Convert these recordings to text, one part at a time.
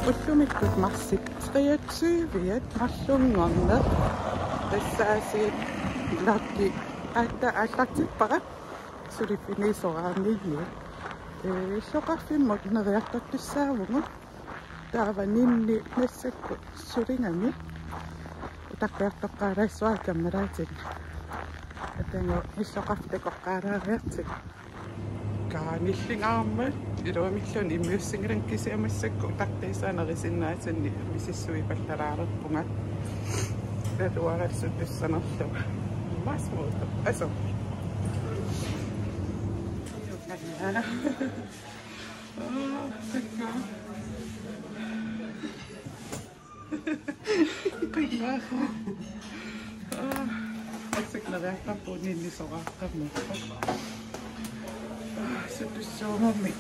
Ullumikut marsip 23 mallunngorneq qissaasiit laakki allaqtippara sulifinisoraanillu soqarfimmut neriartattussaavungut taava ninni nassakku sulingami utaqqiartoqqaalaissuakammalaatin atango issoqarteqoqqaalaariartik kaanillingaarmat iluamillun immiussingilan kisiamassakku taqtiisaanerisinnaasanni misissui pallalaarerpungat tatuaralsuttussanerlu masmuuta aso Assikneriartarpuunniinni soqaqqammuqqa suttussuumummi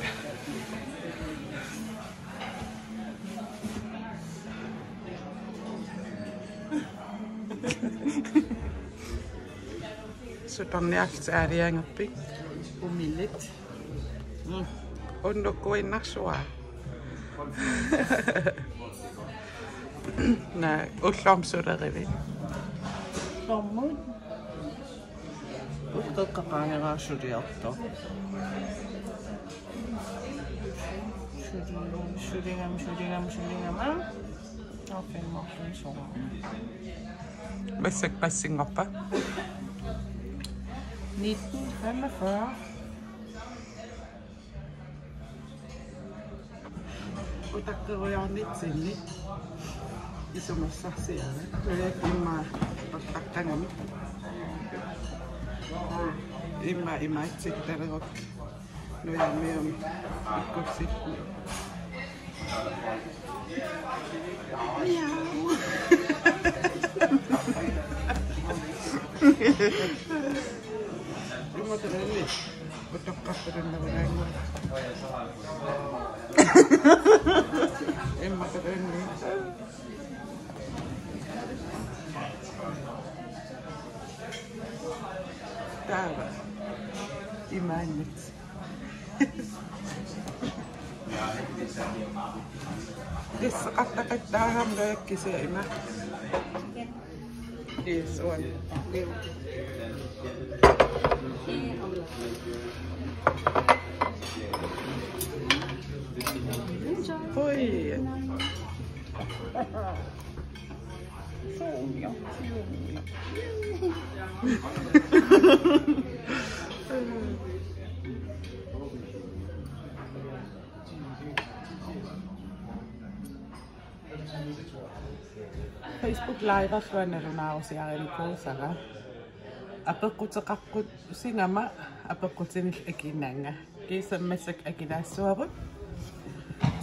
sutorniarsaaliangerpik umillit unnukkuinnarsuaa na ullormsulerivit Sommut uqqeqqaqaaneraarsuliarto Shulingam afimmarlun soraa Massak passingorpa 1945 utaqqirujarnitsinni isumassarsiara imma taqqangami imma itsittalerok nujarmiumi ikkussikku immaterelli utaqqartarunnarunaangua immaterelli taava imaannit Qissaqartaqattaahamlayakkisia ima Yes, on. Oi. Facebook Live affuannerunaarusiarilikuusara apeqqutеқарqut singama apeqqutinil akinnaanga kiisammassak akinaassuarut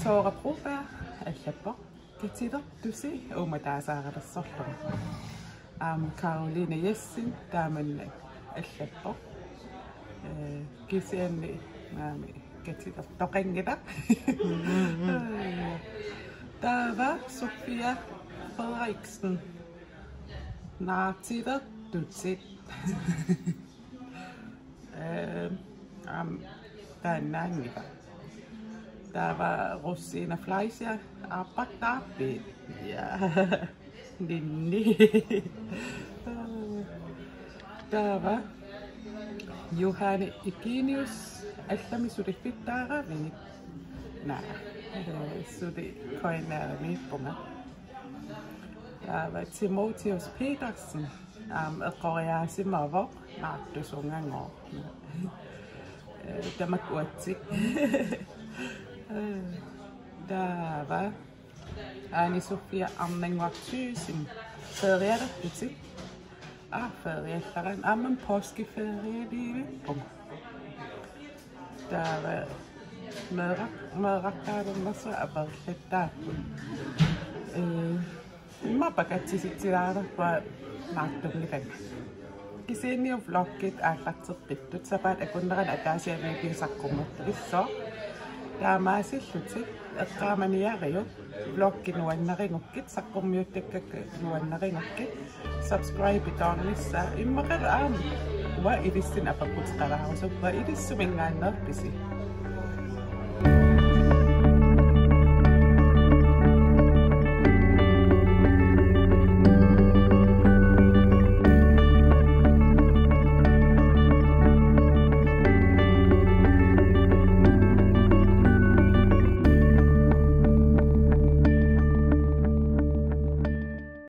sooraprupa allappo kitilertusi umataasaaralissorluma Caroline Jessin taamannak allappo kisianni naami kitilertoqangila taava Sofia Frederiksen naatider tutsit taannaangipa taava Rosina Fleischer appaqtaappi ja ninni taava Johanne Igenius allamisulifittaaraavini naa suli koinaaramiippunga taava Timotheus Petersen eqqoriaasimaavoq naartusungangor tamakuatsik taava Anni Sofia Arnanguartyysin ferialertutik feriallaran amman påskeferialiivippunga taava meeraqqaalunnersa aperlattaappu mapakatsisitilaarerpa naartumlikanga kisiinniu vloggit aallarterpittut sapaat akunneran ataasiamiipiisaqqummut isso taamaasillutik eqqaamaniariu vloggi nuanneringukkit saqqummiuttikkakka nuanneringukkit subscribe itaarnissa immaqal aam wa ilissin apaqutiqalaarusuppa ilissumingaannerpisi